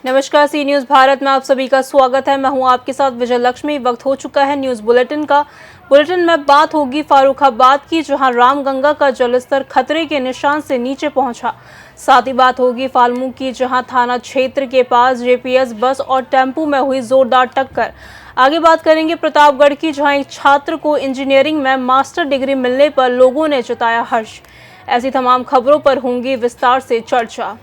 नमस्कार, सी न्यूज़ भारत में आप सभी का स्वागत है। मैं हूं आपके साथ विजय लक्ष्मी। वक्त हो चुका है न्यूज़ बुलेटिन का। बुलेटिन में बात होगी फारुखाबाद की, जहां रामगंगा का जलस्तर खतरे के निशान से नीचे पहुंचा। साथ ही बात होगी फाल्मू की, जहां थाना क्षेत्र के पास जेपीएस बस और टेम्पू में हुई जोरदार टक्कर। आगे बात करेंगे प्रतापगढ़ की, जहां एक छात्र को इंजीनियरिंग में मास्टर डिग्री मिलने पर लोगों ने जताया हर्ष। ऐसी तमाम खबरों पर होंगी विस्तार से चर्चा।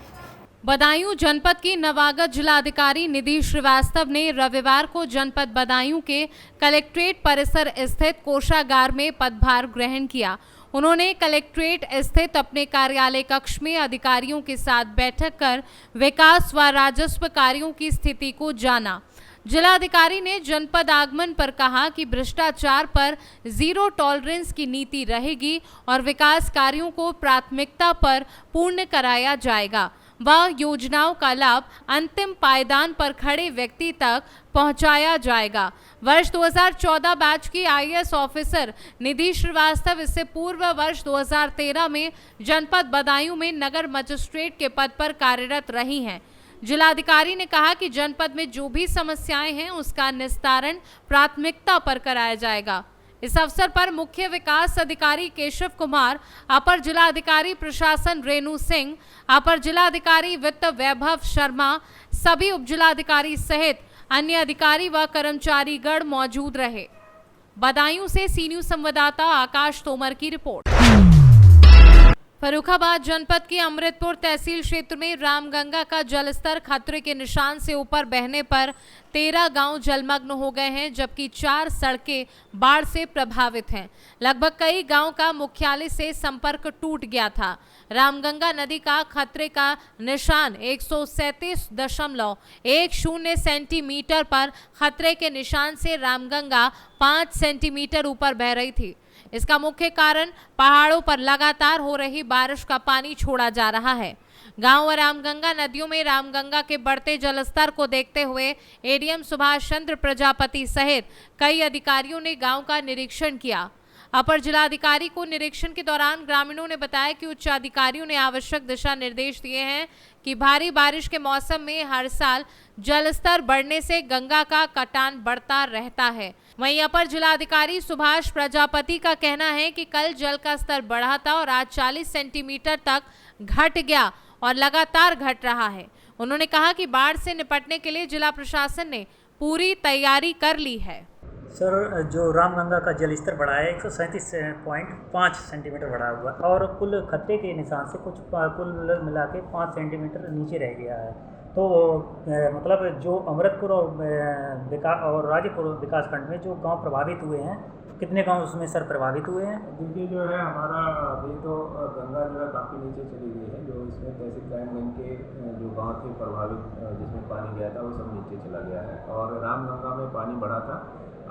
बदायूं जनपद की नवागत जिलाधिकारी निधि श्रीवास्तव ने रविवार को जनपद बदायूं के कलेक्ट्रेट परिसर स्थित कोषागार में पदभार ग्रहण किया। उन्होंने कलेक्ट्रेट स्थित अपने कार्यालय कक्ष में अधिकारियों के साथ बैठक कर विकास व राजस्व कार्यों की स्थिति को जाना। जिलाधिकारी ने जनपद आगमन पर कहा कि भ्रष्टाचार पर जीरो टॉलरेंस की नीति रहेगी और विकास कार्यों को प्राथमिकता पर पूर्ण कराया जाएगा। वह योजनाओं का लाभ अंतिम पायदान पर खड़े व्यक्ति तक पहुंचाया जाएगा। वर्ष 2014 बैच की आईएएस ऑफिसर निधि श्रीवास्तव इससे पूर्व वर्ष 2013 में जनपद बदायूं में नगर मजिस्ट्रेट के पद पर कार्यरत रही हैं। जिलाधिकारी ने कहा कि जनपद में जो भी समस्याएं हैं उसका निस्तारण प्राथमिकता पर कराया जाएगा। इस अवसर पर मुख्य विकास अधिकारी केशव कुमार, अपर जिलाधिकारी प्रशासन रेणु सिंह, अपर जिलाधिकारी वित्त वैभव शर्मा, सभी उपजिलाधिकारी सहित अन्य अधिकारी व कर्मचारीगण मौजूद रहे। बदायूं से सी न्यूज़ संवाददाता आकाश तोमर की रिपोर्ट। फर्रुखाबाद जनपद के अमृतपुर तहसील क्षेत्र में रामगंगा का जलस्तर खतरे के निशान से ऊपर बहने पर 13 गांव जलमग्न हो गए हैं, जबकि 4 सड़कें बाढ़ से प्रभावित हैं। लगभग कई गांव का मुख्यालय से संपर्क टूट गया था। रामगंगा नदी का खतरे का निशान 137.10 सेंटीमीटर पर खतरे के निशान से रामगंगा 5 सेंटीमीटर ऊपर बह रही थी। इसका मुख्य कारण पहाड़ों पर लगातार हो रही बारिश का पानी छोड़ा जा रहा है। गांव व रामगंगा नदियों में रामगंगा के बढ़ते जलस्तर को देखते हुए एडीएम सुभाष चंद्र प्रजापति सहित कई अधिकारियों ने गांव का निरीक्षण किया। अपर जिलाधिकारी को निरीक्षण के दौरान ग्रामीणों ने बताया कि उच्च अधिकारियों ने आवश्यक दिशा निर्देश दिए हैं कि भारी बारिश के मौसम में हर साल जलस्तर बढ़ने से गंगा का कटान बढ़ता रहता है। वहीं अपर जिलाधिकारी सुभाष प्रजापति का कहना है कि कल जल का स्तर बढ़ा था और आज 40 सेंटीमीटर तक घट गया और लगातार घट रहा है। उन्होंने कहा कि बाढ़ से निपटने के लिए जिला प्रशासन ने पूरी तैयारी कर ली है। सर, जो रामगंगा का जल स्तर बढ़ा है 137.5 सेंटीमीटर बढ़ा हुआ और कुल खतरे के निशान से कुछ कुल मिला के 5 सेंटीमीटर नीचे रह गया है। तो मतलब जो अमृतपुर और राजेपुर विकासखंड में जो गांव प्रभावित हुए हैं, कितने गांव उसमें सर प्रभावित हुए हैं? देखिए, जो है हमारा अभी तो गंगा जो है काफ़ी नीचे चली गई है। जो इसमें तहसील क्राइमगंज के जो गांव थे प्रभावित, जिसमें पानी गया था, वो सब नीचे चला गया है। और रामगंगा में पानी बढ़ा था,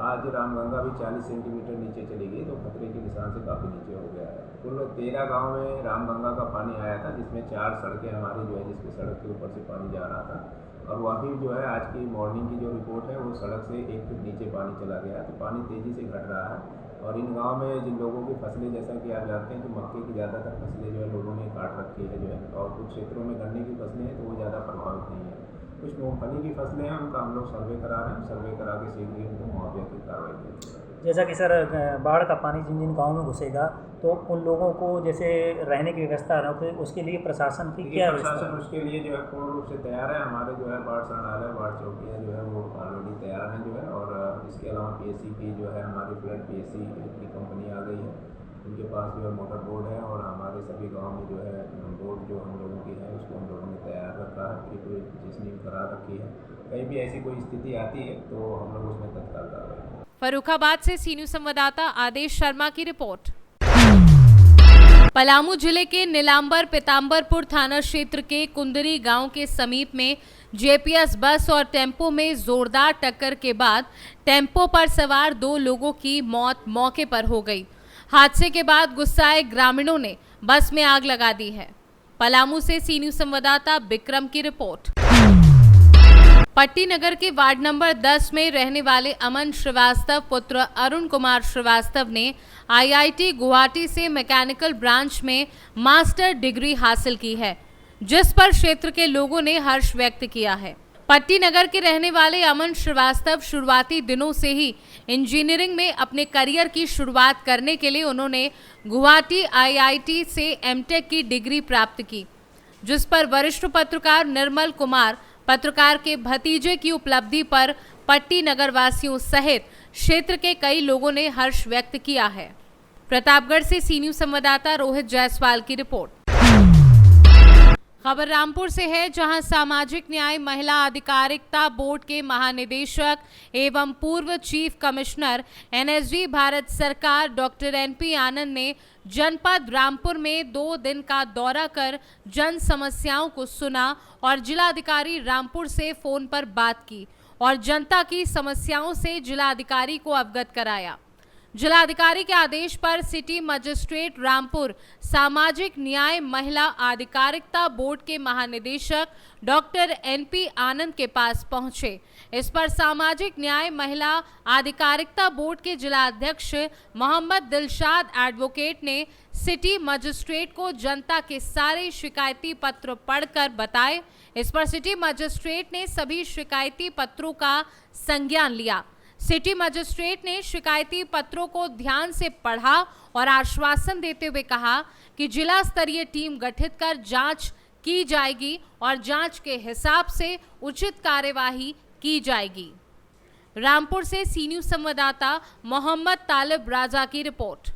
आज रामगंगा भी 40 सेंटीमीटर नीचे चली गई, तो खतरे के निशान से काफ़ी नीचे हो गया है। कुल 13 गांव में रामगंगा का पानी आया था, जिसमें 4 सड़कें हमारी जो है जिसके सड़क के ऊपर से पानी जा रहा था। और वहीं जो है आज की मॉर्निंग की जो रिपोर्ट है, वो सड़क से 1 फीट नीचे पानी चला गया है। तो पानी तेज़ी से घट रहा है। और इन गांव में जिन लोगों की फसलें, जैसा कि आप जानते हैं कि मक्के की ज़्यादातर फसलें जो है लोगों ने काट रखी है जो है, और कुछ क्षेत्रों में गन्ने की फसलें हैं तो वो ज़्यादा प्रभावित नहीं है। कुछ मूंगफली की फसलें हैं, उनका हम लोग सर्वे करा रहे हैं। सर्वे करा के शीघ्र ही उनको मुआवजे की कार्रवाई करेंगे। जैसा कि सर बाढ़ का पानी जिन जिन गाँव में घुसेगा तो उन लोगों को जैसे रहने की व्यवस्था न हो, उसके लिए प्रशासन की क्या प्रशासन उसके लिए जो है पूर्ण रूप से तैयार है। हमारे जो है बाढ़ शरणालय, बाढ़ चौकियाँ जो है वो ऑलरेडी तैयार हैं जो है। और इसके अलावा पीएससी की जो है हमारी फ्लड पीएससी की कंपनी आ गई है, उनके पास जो है मोटर बोर्ड है। और हमारे सभी गाँव में जो है बोर्ड जो हम लोगों की है उसको हम लोगों ने तैयार रखा है, प्रिपरेशन करा रखी है। कहीं भी ऐसी कोई स्थिति आती है तो हम लोग उसमें तत्काल कार्रवाई करें। फर्रुखाबाद से सी न्यूज़ संवाददाता आदेश शर्मा की रिपोर्ट। पलामू जिले के नीलांबर पीताम्बरपुर थाना क्षेत्र के कुंदरी गांव के समीप में जेपीएस बस और टेम्पो में जोरदार टक्कर के बाद टेम्पो पर सवार 2 लोगों की मौत मौके पर हो गई। हादसे के बाद गुस्साए ग्रामीणों ने बस में आग लगा दी है। पलामू से सी न्यूज़ संवाददाता विक्रम की रिपोर्ट। पट्टी नगर के वार्ड नंबर 10 में रहने वाले अमन श्रीवास्तव पुत्र अरुण कुमार श्रीवास्तव ने आईआईटी गुवाहाटी से मैकेनिकल ब्रांच में मास्टर डिग्री हासिल की है, जिस पर क्षेत्र के लोगों ने हर्ष व्यक्त किया है। पट्टी नगर के रहने वाले अमन श्रीवास्तव शुरुआती दिनों से ही इंजीनियरिंग में अपने करियर की शुरुआत करने के लिए उन्होंने गुवाहाटी आईआईटी से एमटेक की डिग्री प्राप्त की, जिस पर वरिष्ठ पत्रकार निर्मल कुमार पत्रकार के भतीजे की उपलब्धि पर पट्टी नगर वासियों सहित क्षेत्र के कई लोगों ने हर्ष व्यक्त किया है। प्रतापगढ़ से सी न्यूज संवाददाता रोहित जायसवाल की रिपोर्ट। खबर रामपुर से है, जहां सामाजिक न्याय महिला आधिकारिकता बोर्ड के महानिदेशक एवं पूर्व चीफ कमिश्नर एनएसजी भारत सरकार डॉक्टर एनपी आनंद ने जनपद रामपुर में 2 दिन का दौरा कर जन समस्याओं को सुना और जिलाधिकारी रामपुर से फोन पर बात की और जनता की समस्याओं से जिलाधिकारी को अवगत कराया। जिलाधिकारी के आदेश पर सिटी मजिस्ट्रेट रामपुर सामाजिक न्याय महिला आधिकारिकता बोर्ड के महानिदेशक डॉक्टर एनपी आनंद के पास पहुंचे। इस पर सामाजिक न्याय महिला आधिकारिकता बोर्ड के जिलाध्यक्ष मोहम्मद दिलशाद एडवोकेट ने सिटी मजिस्ट्रेट को जनता के सारे शिकायती पत्र पढ़कर बताए। इस पर सिटी मजिस्ट्रेट ने सभी शिकायती पत्रों का संज्ञान लिया। सिटी मजिस्ट्रेट ने शिकायती पत्रों को ध्यान से पढ़ा और आश्वासन देते हुए कहा कि जिला स्तरीय टीम गठित कर जांच की जाएगी और जांच के हिसाब से उचित कार्यवाही की जाएगी। रामपुर से सी न्यूज संवाददाता मोहम्मद तालिब राजा की रिपोर्ट।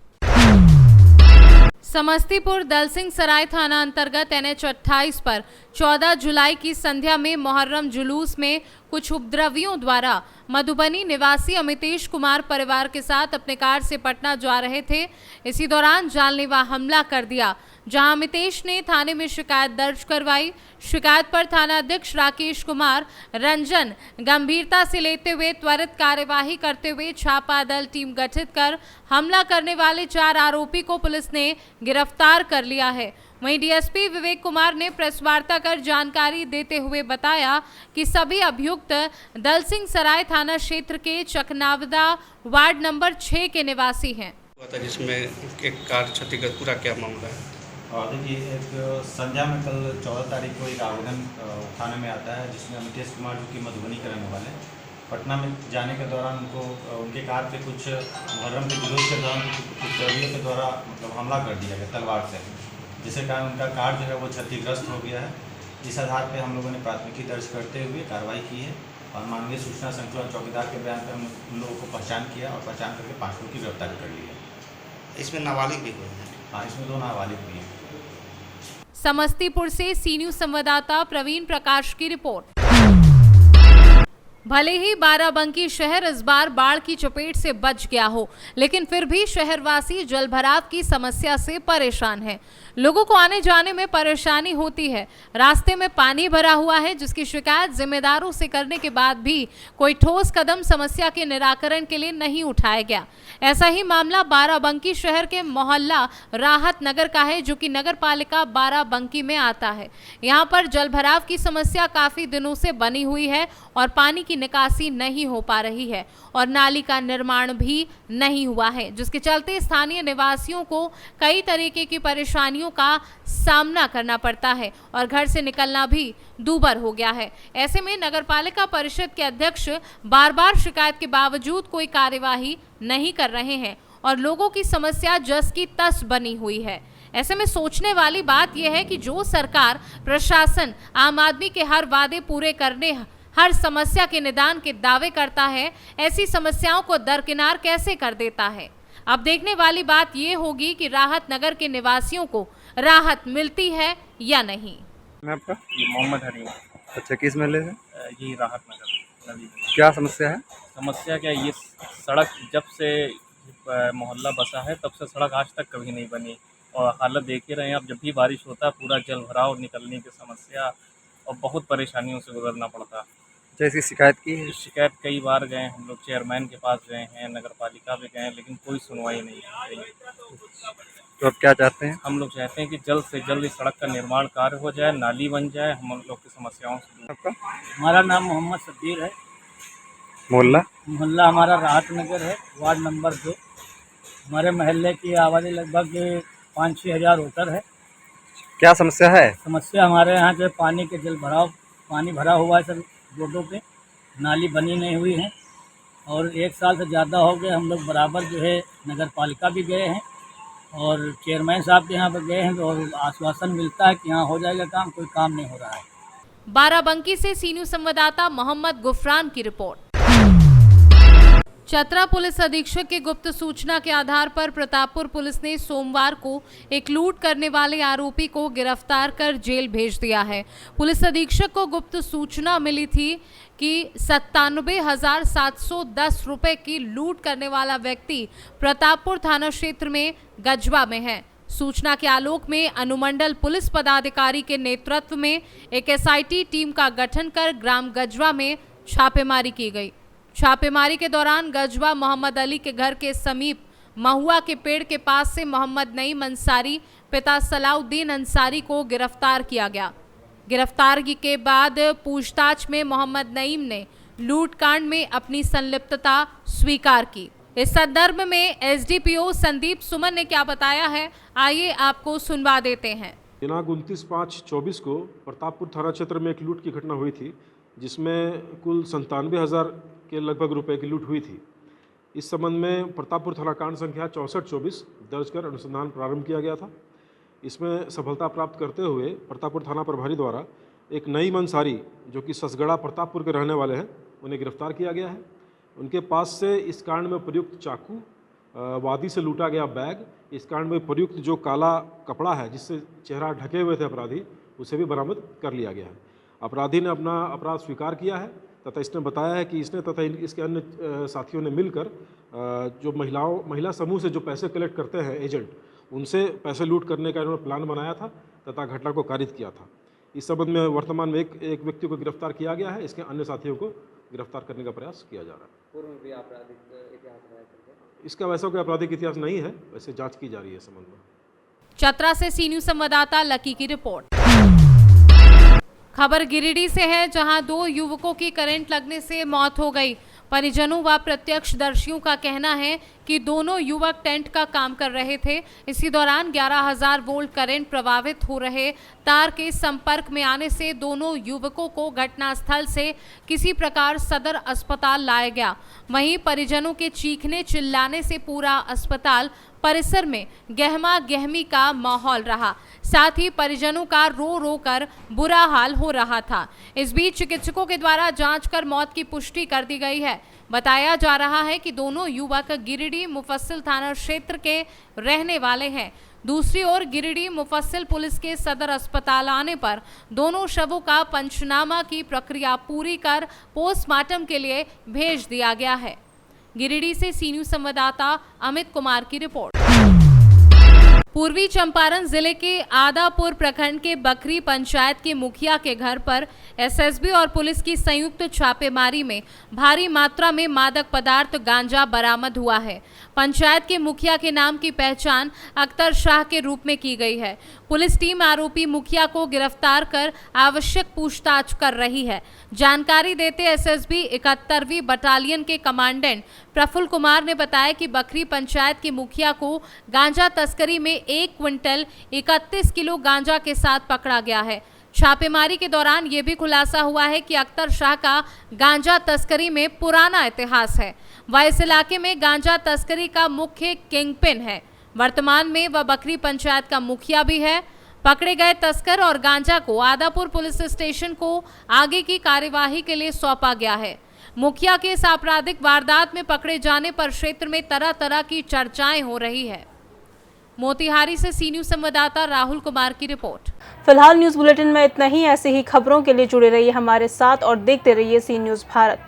समस्तीपुर दलसिंह सराय थाना अंतर्गत NH 28 पर 14 जुलाई की संध्या में मुहर्रम जुलूस में कुछ उपद्रवियों द्वारा मधुबनी निवासी अमितेश कुमार परिवार के साथ अपने कार से पटना जा रहे थे। इसी दौरान जानलेवा हमला कर दिया, जहां अमितेश ने थाने में शिकायत दर्ज करवाई। शिकायत पर थाना अध्यक्ष राकेश कुमार रंजन गंभीरता से लेते हुए त्वरित कार्यवाही करते हुए छापा दल टीम गठित कर हमला करने वाले 4 आरोपी को पुलिस ने गिरफ्तार कर लिया है। वहीं डीएसपी विवेक कुमार ने प्रेस वार्ता कर जानकारी देते हुए बताया कि सभी अभियुक्त दलसिंह सराय थाना क्षेत्र के चकनावदा वार्ड नंबर 6 के निवासी हैं। जिसमें एक कार क्षतिग्रस्त, पूरा क्या मामला है? और देखिए, एक संध्या में कल 14 तारीख को एक आवेदन थाने में आता है, जिसमें अमितेश कुमार जो कि मधुबनी के रहने वाले पटना में जाने के दौरान उनको उनके कार पे कुछ मुहर्रम के जुलूस के दौरान कुछ चोरियों के द्वारा हमला कर दिया गया तलवार से, जिसके कारण उनका कार जो है वो क्षतिग्रस्त हो गया है। इस आधार पे हम लोगों ने प्राथमिकी दर्ज करते हुए कार्रवाई की है और मानवीय सूचना श्रृंखला चौकीदार के बयान पर हम उन लोगों को पहचान किया और पहचान करके 5 लोगों की गिरफ्तारी कर ली है। इसमें नाबालिग भी हुए हैं? हाँ, इसमें 2 नाबालिग भी हैं। समस्तीपुर से सी न्यूज संवाददाता प्रवीण प्रकाश की रिपोर्ट। भले ही बाराबंकी शहर इस बार बाढ़ की चपेट से बच गया हो, लेकिन फिर भी शहरवासी जलभराव की समस्या से परेशान हैं। लोगों को आने जाने में परेशानी होती है। रास्ते में पानी भरा हुआ है, जिसकी शिकायत जिम्मेदारों से करने के बाद भी कोई ठोस कदम समस्या के निराकरण के लिए नहीं उठाया गया। ऐसा ही मामला बाराबंकी शहर के मोहल्ला राहत नगर का है, जो कि नगर पालिका बाराबंकी में आता है। यहाँ पर जलभराव की समस्या काफी दिनों से बनी हुई है और पानी की निकासी नहीं हो पा रही है और नाली का निर्माण भी नहीं हुआ है, जिसके चलते स्थानीय निवासियों को कई तरीके की परेशानियों का सामना करना पड़ता है और घर से निकलना भी दूभर हो गया है। ऐसे में नगरपालिका परिषद के अध्यक्ष बार बार शिकायत के बावजूद कोई कार्यवाही नहीं कर रहे हैं और लोगों की समस्या जस की तस बनी हुई है। ऐसे में सोचने वाली बात यह है कि जो सरकार, प्रशासन आम आदमी के हर वादे पूरे करने, हर समस्या के निदान के दावे करता है, ऐसी समस्याओं को दरकिनार कैसे कर देता है। अब देखने वाली बात ये होगी कि राहत नगर के निवासियों को राहत मिलती है या नहीं। मैं आपका ये मोहम्मद हरीम। अच्छा, किस महल्ले से? ये राहत नगर नदी। क्या समस्या है? समस्या क्या, ये सड़क जब से मोहल्ला बसा है तब से सड़क आज तक कभी नहीं बनी और हालत देख ही रहे हैं आप। जब भी बारिश होता है पूरा जल भराव, निकलने की समस्या और बहुत परेशानियों से गुजरना पड़ता। अच्छा, इसकी शिकायत की है? शिकायत कई बार गए हम लोग, चेयरमैन के पास गए हैं, नगर पालिका में गए, लेकिन कोई सुनवाई नहीं है। तो अब क्या चाहते हैं? हम लोग चाहते हैं कि जल्द से जल्द इस सड़क का निर्माण कार्य हो जाए, नाली बन जाए, हम लोग की समस्याओं से दूर। आपका हमारा नाम मोहम्मद सब्बीर है। मोहल्ला? मोहल्ला हमारा राहत नगर है, वार्ड नंबर 2। हमारे महल्ले की आबादी लगभग 5-6 हज़ार वोटर है। क्या समस्या है? समस्या हमारे यहाँ के पानी के जल भराव, पानी भरा हुआ है सर रोडों पे नाली बनी नहीं हुई है और 1 साल से ज़्यादा हो गए हम लोग बराबर जो है नगर पालिका भी गए हैं और चेयरमैन साहब के यहाँ पर गए हैं और आश्वासन मिलता है कि हाँ हो जाएगा काम, कोई काम नहीं हो रहा है। बाराबंकी से सी न्यूज़ संवाददाता मोहम्मद गुफरान की रिपोर्ट। चतरा पुलिस अधीक्षक के गुप्त सूचना के आधार पर प्रतापपुर पुलिस ने सोमवार को एक लूट करने वाले आरोपी को गिरफ्तार कर जेल भेज दिया है। पुलिस अधीक्षक को गुप्त सूचना मिली थी कि 97,710 रुपए की लूट करने वाला व्यक्ति प्रतापपुर थाना क्षेत्र में गजवा में है। सूचना के आलोक में अनुमंडल पुलिस पदाधिकारी के नेतृत्व में एक एसआईटी टीम का गठन कर ग्राम गजवा में छापेमारी की गई। छापेमारी के दौरान गजवा मोहम्मद अली के घर के समीप महुआ के पेड़ के पास से मोहम्मद नईम अंसारी पिता सलाउद्दीन अंसारी को गिरफ्तार किया गया। गिरफ्तारी के बाद पूछताछ में मोहम्मद नईम ने लूटकांड में अपनी संलिप्तता स्वीकार की। इस संदर्भ में एसडीपीओ संदीप सुमन ने क्या बताया है, आइए आपको सुनवा देते हैं। दिनांक 29/5/24 को प्रतापपुर थाना क्षेत्र में एक लूट की घटना हुई थी, जिसमें कुल 97,000 के लगभग रुपए की लूट हुई थी। इस संबंध में प्रतापपुर थाना कांड संख्या 6424 दर्ज कर अनुसंधान प्रारंभ किया गया था। इसमें सफलता प्राप्त करते हुए प्रतापपुर थाना प्रभारी द्वारा एक नईम अंसारी जो कि ससगड़ा प्रतापपुर के रहने वाले हैं, उन्हें गिरफ्तार किया गया है। उनके पास से इस कांड में प्रयुक्त चाकू, वादी से लूटा गया बैग, इस कांड में प्रयुक्त जो काला कपड़ा है जिससे चेहरा ढके हुए थे अपराधी, उसे भी बरामद कर लिया गया है। अपराधी ने अपना अपराध स्वीकार किया है तथा इसने बताया है कि इसने तथा इसके अन्य साथियों ने मिलकर जो महिला समूह से जो पैसे कलेक्ट करते हैं एजेंट, उनसे पैसे लूट करने का इन्होंने प्लान बनाया था तथा घटना को कारित किया था। इस संबंध में वर्तमान में एक व्यक्ति को गिरफ्तार किया गया है। इसके अन्य साथियों को गिरफ्तार करने का प्रयास किया जा रहा है। पूर्व में भी आपराधिक इतिहास रहा है? इसका वैसा कोई आपराधिक इतिहास नहीं है, वैसे जांच की जा रही है इस संबंध में। चतरा से सी न्यूज़ संवाददाता लकी की रिपोर्ट। खबर गिरिडीह से है, जहां 2 युवकों की करंट लगने से मौत हो गई। परिजनों व प्रत्यक्षदर्शियों का कहना है कि दोनों युवक टेंट का काम कर रहे थे। इसी दौरान 11,000 वोल्ट करंट प्रभावित हो रहे तार के संपर्क में आने से दोनों युवकों को घटनास्थल से किसी प्रकार सदर अस्पताल लाया गया। वहीं परिजनों के चीखने चिल्लाने से पूरा अस्पताल परिसर में गहमा गहमी का माहौल रहा। साथ ही परिजनों का रो रो कर बुरा हाल हो रहा था। इस बीच चिकित्सकों के द्वारा जांच कर मौत की पुष्टि कर दी गई है। बताया जा रहा है कि दोनों युवक गिरिडीह मुफस्सिल थाना क्षेत्र के रहने वाले हैं। दूसरी ओर गिरिडीह मुफस्सिल पुलिस के सदर अस्पताल आने पर दोनों शवों का पंचनामा की प्रक्रिया पूरी कर पोस्टमार्टम के लिए भेज दिया गया है। गिरिडीह से सी न्यूज़ संवाददाता अमित कुमार की रिपोर्ट। पूर्वी चंपारण जिले के आदापुर प्रखंड के बकरी पंचायत के मुखिया के घर पर एसएसबी और पुलिस की संयुक्त छापेमारी में भारी मात्रा में मादक पदार्थ गांजा बरामद हुआ है। पंचायत के मुखिया के नाम की पहचान अख्तर शाह के रूप में की गई है। पुलिस टीम आरोपी मुखिया को गिरफ्तार कर आवश्यक पूछताछ कर रही है। जानकारी देते एसएसबी 71वीं बटालियन के कमांडेंट प्रफुल्ल कुमार ने बताया कि बकरी पंचायत के मुखिया को गांजा तस्करी में 1 क्विंटल 31 किलो गांजा के साथ पकड़ा गया है। छापेमारी के दौरान ये भी खुलासा हुआ है कि अख्तर शाह का गांजा तस्करी में पुराना इतिहास है। वह इस इलाके में गांजा तस्करी का मुख्य किंगपिन है। वर्तमान में वह बकरी पंचायत का मुखिया भी है। पकड़े गए तस्कर और गांजा को आदापुर पुलिस स्टेशन को आगे की कार्यवाही के लिए सौंपा गया है। मुखिया के इस आपराधिक वारदात में पकड़े जाने पर क्षेत्र में तरह तरह की चर्चाएं हो रही है। मोतिहारी से सी न्यूज़ संवाददाता राहुल कुमार की रिपोर्ट। फिलहाल न्यूज़ बुलेटिन में इतना ही। ऐसे ही खबरों के लिए जुड़े रहिए हमारे साथ और देखते रहिए सी न्यूज़ भारत।